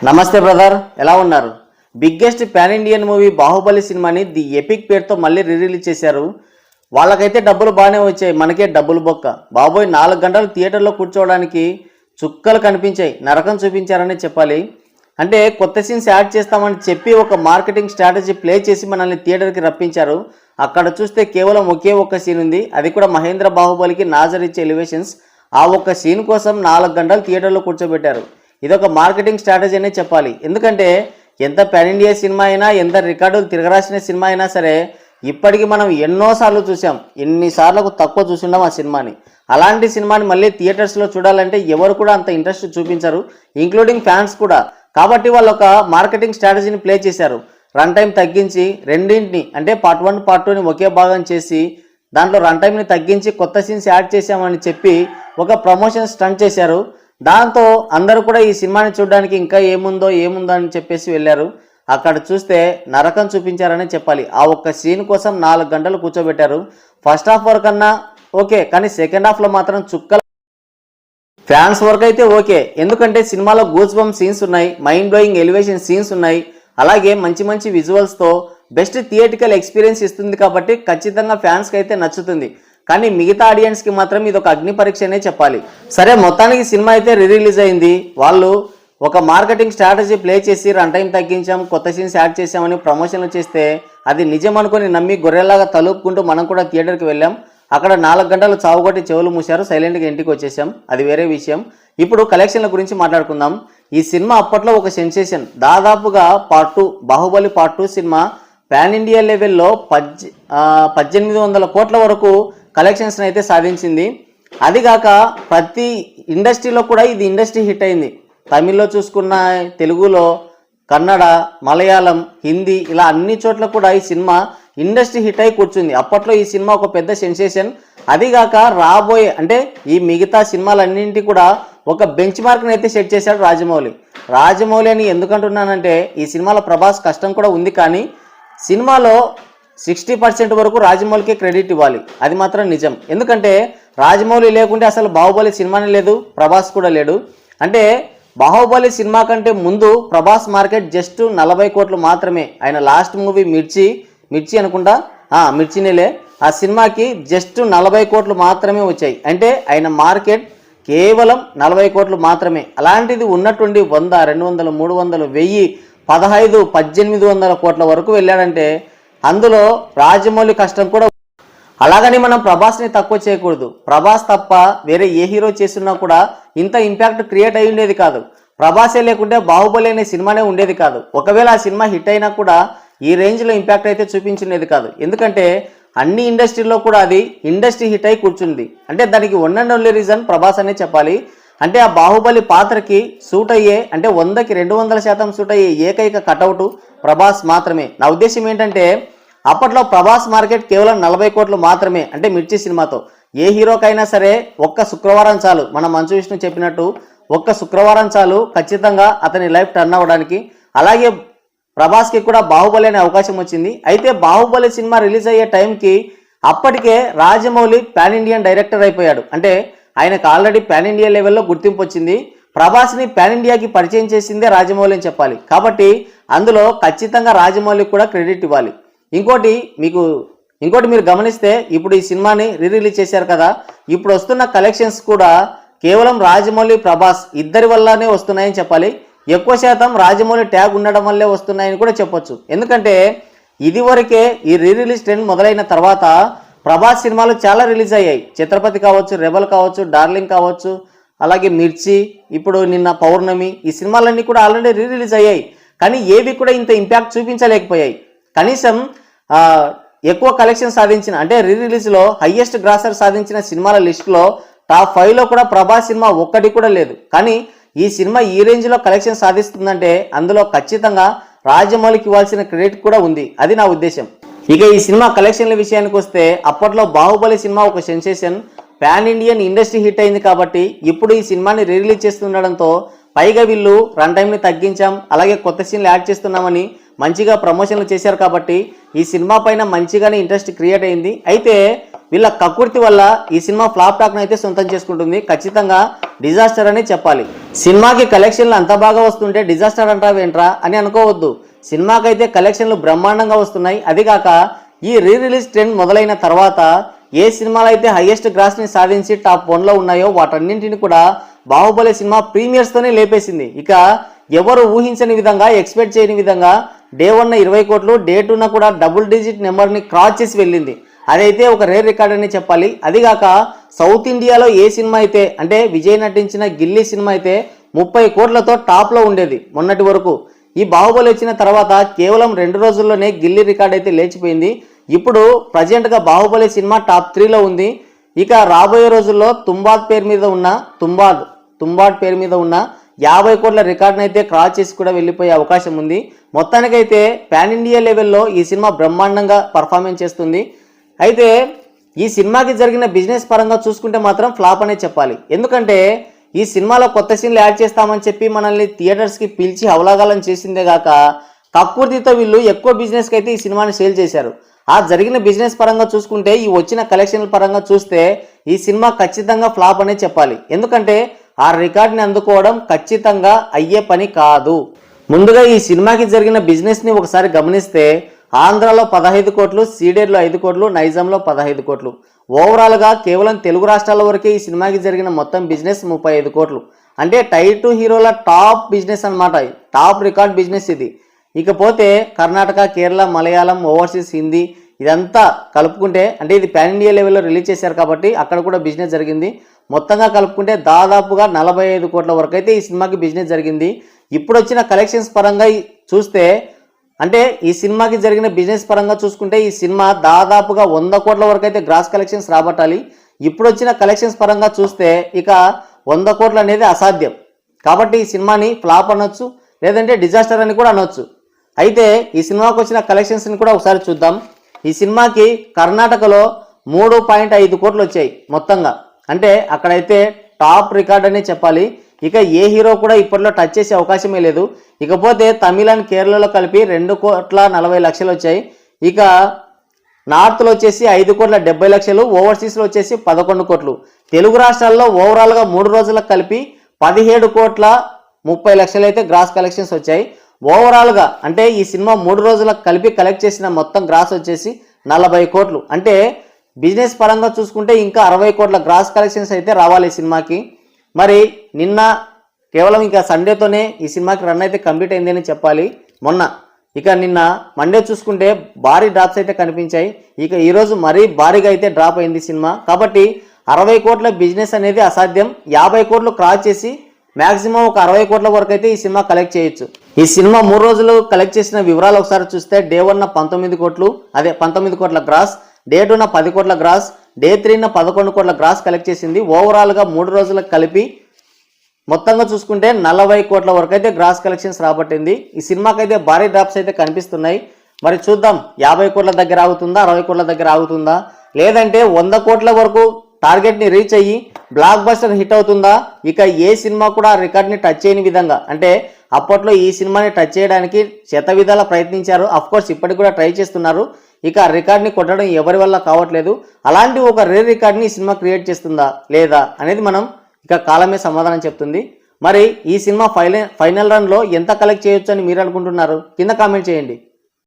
నమస్తే బ్రదర్, ఎలా ఉన్నారు? Biggest pan Indian movie Baahubali సినిమాని ది ఎపిక్ పేరుతో మళ్ళీ రిలీజ్ చేశారు. వాళ్ళకైతే డబ్బులు బాగానే వచ్చాయి, మనకే డబ్బులు బొక్క. బాబోయ్, 4 గంటలు థియేటర్లో కూర్చోవడానికి చుక్కలు కనిపించాయి, నరకం చూపించారని చెప్పాలి. అంటే కొత్త సీన్స్ యాడ్ చేస్తామని చెప్పి ఒక మార్కెటింగ్ స్ట్రాటజీ ప్లే చేసి మనల్ని థియేటర్కి రప్పించారు. అక్కడ చూస్తే కేవలం ఒకే ఒక్క సీన్ ఉంది, అది కూడా మహేంద్ర బాహుబలికి నాజర్ ఇచ్చే ఎలివేషన్స్. ఆ ఒక్క సీన్ కోసం 4 గంటలు థియేటర్లో కూర్చోబెట్టారు. ఇదొక మార్కెటింగ్ స్ట్రాటజీ అనే చెప్పాలి. ఎందుకంటే ఎంత పాన్ ఇండియా సినిమా అయినా, ఎంత రికార్డులు తిరగరాసిన సినిమా అయినా సరే, ఇప్పటికీ మనం ఎన్నోసార్లు చూసాం, ఎన్నిసార్లకు తక్కువ చూసుంటాం ఆ సినిమాని. అలాంటి సినిమాని మళ్ళీ థియేటర్స్లో చూడాలంటే ఎవరు కూడా అంత ఇంట్రెస్ట్ చూపించరు, ఇంక్లూడింగ్ ఫ్యాన్స్ కూడా. కాబట్టి వాళ్ళు ఒక మార్కెటింగ్ స్ట్రాటజీని ప్లే చేశారు. రన్ టైం తగ్గించి రెండింటిని, అంటే పార్ట్ 1 పార్ట్ 2ని ఒకే భాగం చేసి దాంట్లో రన్ టైంని తగ్గించి కొత్త సీన్స్ యాడ్ చేశామని చెప్పి ఒక ప్రమోషన్ స్టంట్ చేశారు. దాంతో అందరూ కూడా ఈ సినిమాని చూడడానికి ఇంకా ఏముందో అని చెప్పేసి వెళ్ళారు. అక్కడ చూస్తే నరకం చూపించారని చెప్పాలి. ఆ ఒక్క సీన్ కోసం 4 గంటలు కూర్చోబెట్టారు. ఫస్ట్ హాఫ్ వరకు అన్నా ఓకే, కానీ సెకండ్ హాఫ్లో మాత్రం చుక్కల. ఫ్యాన్స్ వరకు అయితే ఓకే, ఎందుకంటే సినిమాలో గూస్ బంప్ సీన్స్ ఉన్నాయి, మైండ్ బ్లోయింగ్ ఎలివేషన్ సీన్స్ ఉన్నాయి, అలాగే మంచి మంచి విజువల్స్తో బెస్ట్ థియేటికల్ ఎక్స్పీరియన్స్ ఇస్తుంది. కాబట్టి ఖచ్చితంగా ఫ్యాన్స్కి అయితే నచ్చుతుంది. కానీ మిగతా ఆడియన్స్కి మాత్రం ఇది ఒక అగ్ని పరీక్ష అనే చెప్పాలి. సరే, మొత్తానికి సినిమా అయితే రిలీజ్ అయింది. వాళ్ళు ఒక మార్కెటింగ్ స్ట్రాటజీ ప్లే చేసి రన్ టైం తగ్గించాం, కొత్త సీన్స్ యాడ్ చేసామని ప్రమోషన్లు చేస్తే అది నిజం అనుకుని నమ్మి గొర్రెలాగా తలుపుకుంటూ మనం కూడా థియేటర్కి వెళ్ళాం. అక్కడ 4 గంటలు చావుగొట్టి చెవులు మూసారు, సైలెంట్గా ఇంటికి వచ్చేసాం. అది వేరే విషయం. ఇప్పుడు కలెక్షన్ల గురించి మాట్లాడుకుందాం. ఈ సినిమా అప్పట్లో ఒక సెన్సేషన్. దాదాపుగా part 2 Baahubali part 2 cinema pan India లెవెల్లో 1800 కోట్ల వరకు కలెక్షన్స్ అయితే సాధించింది. అదిగాక ప్రతి ఇండస్ట్రీలో కూడా ఇది ఇండస్ట్రీ హిట్ అయింది. తమిళ్లో చూసుకున్న, తెలుగులో, కన్నడ, మలయాళం, హిందీ, ఇలా అన్ని చోట్ల కూడా ఈ సినిమా ఇండస్ట్రీ హిట్ అయి కూర్చుంది. అప్పట్లో ఈ సినిమా ఒక పెద్ద సెన్సేషన్. అదిగాక రాబోయే, అంటే ఈ మిగతా సినిమాలన్నింటి కూడా ఒక బెంచ్ మార్క్ని అయితే సెట్ చేశాడు రాజమౌళి అని ఎందుకంటున్నానంటే, ఈ సినిమాలో ప్రభాస్ కష్టం కూడా ఉంది, కానీ సినిమాలో 60% వరకు రాజమౌళికే క్రెడిట్ ఇవ్వాలి. అది మాత్రం నిజం. ఎందుకంటే రాజమౌళి లేకుంటే అసలు బాహుబలి సినిమానే లేదు, ప్రభాస్ కూడా లేడు. అంటే బాహుబలి సినిమా కంటే ముందు ప్రభాస్ మార్కెట్ జస్ట్ 40 కోట్లు మాత్రమే. ఆయన లాస్ట్ మూవీ మిర్చి అనుకుంటా, మిర్చినేలే, ఆ సినిమాకి జస్ట్ 40 కోట్లు మాత్రమే వచ్చాయి. అంటే ఆయన మార్కెట్ కేవలం 40 కోట్లు మాత్రమే. అలాంటిది ఉన్నట్టుండి 100, 200, 300, 1000, 15, 1800 కోట్ల వరకు వెళ్ళాడంటే అందులో రాజమౌళి కష్టం కూడా. అలాగని మనం ప్రభాస్ని తక్కువ చేయకూడదు. ప్రభాస్ తప్ప వేరే ఏ హీరో చేస్తున్నా కూడా ఇంత ఇంపాక్ట్ క్రియేట్ అయి ఉండేది కాదు. ప్రభాసే లేకుంటే బాహుబలి అనే సినిమానే ఉండేది కాదు. ఒకవేళ ఆ సినిమా హిట్ అయినా కూడా ఈ రేంజ్లో ఇంపాక్ట్ అయితే చూపించుండేది కాదు. ఎందుకంటే అన్ని ఇండస్ట్రీలో కూడా అది ఇండస్ట్రీ హిట్ అయి కూర్చుంది. అంటే దానికి one and only reason Prabhas అనే చెప్పాలి. అంటే ఆ బాహుబలి పాత్రకి సూట్ అయ్యే, అంటే 100కి 200% సూట్ అయ్యే ఏకైక కటౌట్ ప్రభాస్ మాత్రమే. నా ఉద్దేశం ఏంటంటే, అప్పట్లో ప్రభాస్ మార్కెట్ కేవలం 40 కోట్లు మాత్రమే. అంటే మిర్చి సినిమాతో ఏ హీరోకైనా సరే ఒక్క శుక్రవారం చాలు, మన మంచు విష్ణు చెప్పినట్టు ఒక్క శుక్రవారం చాలు ఖచ్చితంగా అతని లైఫ్ టర్న్ అవ్వడానికి. అలాగే ప్రభాస్కి కూడా బాహుబలి అనే అవకాశం వచ్చింది. అయితే బాహుబలి సినిమా రిలీజ్ అయ్యే టైంకి అప్పటికే రాజమౌళి పాన్ ఇండియన్ డైరెక్టర్ అయిపోయాడు. అంటే ఆయనకు ఆల్రెడీ పాన్ ఇండియా లెవెల్లో గుర్తింపు వచ్చింది. ప్రభాస్ని పాన్ ఇండియాకి పరిచయం చేసిందే రాజమౌళి అని చెప్పాలి. కాబట్టి అందులో ఖచ్చితంగా రాజమౌళికి కూడా క్రెడిట్ ఇవ్వాలి. ఇంకోటి మీరు గమనిస్తే, ఇప్పుడు ఈ సినిమాని రిలీజ్ చేశారు కదా, ఇప్పుడు వస్తున్న కలెక్షన్స్ కూడా కేవలం రాజమౌళి, ప్రభాస్ ఇద్దరి వల్లనే వస్తున్నాయని చెప్పాలి. ఎక్కువ శాతం రాజమౌళి ట్యాగ్ ఉండడం వల్లే వస్తున్నాయని కూడా చెప్పొచ్చు. ఎందుకంటే ఇదివరకే ఈ రిలీజ్ ట్రెండ్ మొదలైన తర్వాత ప్రభాస్ సినిమాలు చాలా రిలీజ్ అయ్యాయి. ఛత్రపతి కావచ్చు, రెబల్ కావచ్చు, డార్లింగ్ కావచ్చు, అలాగే మిర్చి, ఇప్పుడు నిన్న పౌర్ణమి, ఈ సినిమాలన్నీ కూడా ఆల్రెడీ రిలీజ్ అయ్యాయి. కానీ ఏవి కూడా ఇంత ఇంపాక్ట్ చూపించలేకపోయాయి. కనీసం ఎక్కువ కలెక్షన్ సాధించిన, అంటే రిలీజ్లో హయ్యెస్ట్ గ్రాసర్ సాధించిన సినిమాల లిస్టులో టాప్ 5లో కూడా ప్రభాస్ సినిమా ఒక్కటి కూడా లేదు. కానీ ఈ సినిమా ఈ రేంజ్లో కలెక్షన్ సాధిస్తుందంటే అందులో ఖచ్చితంగా రాజమౌళికి ఇవ్వాల్సిన క్రెడిట్ కూడా ఉంది. అది నా ఉద్దేశం. ఇక ఈ సినిమా కలెక్షన్ల విషయానికి వస్తే, అప్పట్లో బాహుబలి సినిమా ఒక sensation, pan Indian industry hit అయింది. కాబట్టి ఇప్పుడు ఈ సినిమాని రిలీజ్ చేస్తుండడంతో పైగా వీళ్ళు రన్ టైంని తగ్గించాం, అలాగే కొత్త సీన్లు యాడ్ చేస్తున్నామని మంచిగా ప్రమోషన్లు చేశారు. కాబట్టి ఈ సినిమా పైన మంచిగానే ఇంట్రెస్ట్ క్రియేట్ అయింది. అయితే వీళ్ళ కక్కుర్తి వల్ల ఈ సినిమా ఫ్లాప్ టాక్ అయితే సొంతం చేసుకుంటుంది. ఖచ్చితంగా డిజాస్టర్ అని చెప్పాలి. సినిమాకి కలెక్షన్లు అంత బాగా వస్తుంటే డిజాస్టర్ అంటావేంట్రా అని అనుకోవద్దు. సినిమాకి అయితే కలెక్షన్లు బ్రహ్మాండంగా వస్తున్నాయి. అది కాక ఈ రీ రిలీజ్ ట్రెండ్ మొదలైన తర్వాత ఏ సినిమాలు అయితే హైయెస్ట్ గ్రాస్ ని సాధించి టాప్ 1లో ఉన్నాయో వాటన్నింటిని కూడా బాహుబలి సినిమా ప్రీమియర్స్తోనే లేపేసింది. ఇక ఎవరు ఊహించని విధంగా, ఎక్స్పెక్ట్ చేయని విధంగా డే 1 20 కోట్లు, డే 2 కూడా డబుల్ డిజిట్ నెంబర్ని క్రాస్ చేసి వెళ్ళింది. అదైతే ఒక రేర్ రికార్డ్ అని చెప్పాలి. అదిగాక సౌత్ ఇండియాలో ఏ సినిమా అయితే అంటే విజయ్ నటించిన గిల్లీ సినిమా అయితే 30 కోట్లతో టాప్లో ఉండేది మొన్నటి వరకు. ఈ బాహుబలి వచ్చిన తర్వాత కేవలం 2 రోజుల్లోనే గిల్లీ రికార్డ్ అయితే లేచిపోయింది. ఇప్పుడు ప్రజెంట్గా బాహుబలి సినిమా టాప్ 3లో ఉంది. ఇక రాబోయే రోజుల్లో తుంబాద్ పేరు మీద ఉన్న తుంబాడ్ పేరు మీద ఉన్న 50 కోట్ల రికార్డును అయితే క్రాస్ చేసి కూడా వెళ్ళిపోయే అవకాశం ఉంది. మొత్తానికైతే పాన్ ఇండియా లెవెల్లో ఈ సినిమా బ్రహ్మాండంగా పర్ఫార్మెన్స్ చేస్తుంది. అయితే ఈ సినిమాకి జరిగిన బిజినెస్ పరంగా చూసుకుంటే మాత్రం ఫ్లాప్ అనే చెప్పాలి. ఎందుకంటే ఈ సినిమాలో కొత్త సీన్లు యాడ్ చేస్తామని చెప్పి మనల్ని థియేటర్స్కి పిలిచి అవలాగాలని చేసిందే కాక కక్కుర్తితో వీళ్ళు ఎక్కువ బిజినెస్కి అయితే ఈ సినిమాని సేల్ చేశారు. ఆ జరిగిన బిజినెస్ పరంగా చూసుకుంటే ఈ వచ్చిన కలెక్షన్ల పరంగా చూస్తే ఈ సినిమా ఖచ్చితంగా ఫ్లాప్ అనే చెప్పాలి. ఎందుకంటే ఆ రికార్డ్ని అందుకోవడం ఖచ్చితంగా అయ్యే పని కాదు. ముందుగా ఈ సినిమాకి జరిగిన బిజినెస్ని ఒకసారి గమనిస్తే ఆంధ్రాలో 15 కోట్లు, సీడెడ్లో 5 కోట్లు, నైజాంలో 15 కోట్లు. ఓవరాల్గా కేవలం తెలుగు రాష్ట్రాల వరకే ఈ సినిమాకి జరిగిన మొత్తం బిజినెస్ 35 కోట్లు. అంటే టైర్ 2 హీరోల టాప్ బిజినెస్ అనమాట, టాప్ రికార్డ్ బిజినెస్ ఇది. ఇకపోతే కర్ణాటక, కేరళ, మలయాళం, ఓవర్సీస్, హిందీ ఇదంతా కలుపుకుంటే అంటే ఇది పాన్ ఇండియా లెవెల్లో రిలీజ్ చేశారు కాబట్టి అక్కడ కూడా బిజినెస్ జరిగింది. మొత్తంగా కలుపుకుంటే దాదాపుగా 45 కోట్ల వరకు అయితే ఈ సినిమాకి బిజినెస్ జరిగింది. ఇప్పుడు వచ్చిన కలెక్షన్స్ పరంగా చూస్తే అంటే ఈ సినిమాకి జరిగిన బిజినెస్ పరంగా చూసుకుంటే ఈ సినిమా దాదాపుగా 100 కోట్ల వరకు అయితే గ్రాస్ కలెక్షన్స్ రాబట్టాలి. ఇప్పుడు వచ్చిన కలెక్షన్స్ పరంగా చూస్తే ఇక 100 కోట్లు అనేది అసాధ్యం. కాబట్టి ఈ సినిమాని ఫ్లాప్ అనొచ్చు, లేదంటే డిజాస్టర్ అని కూడా అనొచ్చు. అయితే ఈ సినిమాకి వచ్చిన కలెక్షన్స్ని కూడా ఒకసారి చూద్దాం. ఈ సినిమాకి కర్ణాటకలో 3.5 కోట్లు వచ్చాయి మొత్తంగా. అంటే అక్కడైతే టాప్ రికార్డ్ అనే చెప్పాలి. ఇక ఏ హీరో కూడా ఇప్పట్లో టచ్ చేసే అవకాశమే లేదు. ఇకపోతే తమిళ అండ్ కేరళలో కలిపి 2,40,00,000 వచ్చాయి. ఇక నార్త్లో వచ్చేసి 5,70,00,000, ఓవర్సీస్లో వచ్చేసి 11 కోట్లు. తెలుగు రాష్ట్రాల్లో ఓవరాల్గా 3 రోజులకు కలిపి 17,30,00,000 అయితే గ్రాస్ కలెక్షన్స్ వచ్చాయి. ఓవరాల్గా అంటే ఈ సినిమా 3 రోజులకు కలిపి కలెక్ట్ చేసిన మొత్తం గ్రాస్ వచ్చేసి 40 కోట్లు. అంటే బిజినెస్ పరంగా చూసుకుంటే ఇంకా 60 కోట్ల గ్రాస్ కలెక్షన్స్ అయితే రావాలి ఈ సినిమాకి. మరి నిన్న కేవలం ఇంకా సండేతోనే ఈ సినిమాకి రన్ అయితే కంప్లీట్ అయింది అని చెప్పాలి. మొన్న ఇక నిన్న మండే చూసుకుంటే భారీ డ్రాప్స్ అయితే కనిపించాయి. ఇక ఈరోజు మరీ భారీగా అయితే డ్రాప్ అయింది సినిమా. కాబట్టి 60 కోట్ల బిజినెస్ అనేది అసాధ్యం. 50 కోట్లు క్రాస్ చేసి మ్యాక్సిమం ఒక 60 కోట్ల వరకు అయితే ఈ సినిమా కలెక్ట్ చేయొచ్చు. ఈ సినిమా 3 రోజులు కలెక్ట్ చేసిన వివరాలు ఒకసారి చూస్తే డే 1 19 కోట్లు, అదే 19 కోట్ల గ్రాస్, డే 2 10 కోట్ల గ్రాస్, డే 3 11 కోట్ల గ్రాస్ కలెక్ట్ చేసింది. ఓవరాల్గా 3 రోజులకు కలిపి మొత్తంగా చూసుకుంటే 40 కోట్ల వరకు అయితే గ్రాస్ కలెక్షన్స్ రాబట్టింది. ఈ సినిమాకైతే భారీ డ్రాప్స్ అయితే కనిపిస్తున్నాయి. మరి చూద్దాం 50 కోట్ల దగ్గర ఆగుతుందా, 60 కోట్ల దగ్గర ఆగుతుందా, లేదంటే 100 కోట్ల వరకు టార్గెట్ని రీచ్ అయ్యి బ్లాక్ బస్టర్ హిట్ అవుతుందా. ఇక ఏ సినిమా కూడా రికార్డ్ని టచ్ చేయని విధంగా, అంటే అప్పట్లో ఈ సినిమాని టచ్ చేయడానికి శతవిధాలా ప్రయత్నించారు. అఫ్కోర్స్ ఇప్పటికి కూడా ట్రై చేస్తున్నారు. ఇక ఆ రికార్డ్ని కొట్టడం ఎవరి వల్ల కావట్లేదు. అలాంటి ఒక రేర్ రికార్డ్ని ఈ సినిమా క్రియేట్ చేస్తుందా లేదా అనేది మనం ఇక కాలమే సమాధానం చెప్తుంది. మరి ఈ సినిమా ఫైనల్ రన్లో ఎంత కలెక్ట్ చేయొచ్చు అని మీరు అనుకుంటున్నారు? కింద కామెంట్ చేయండి.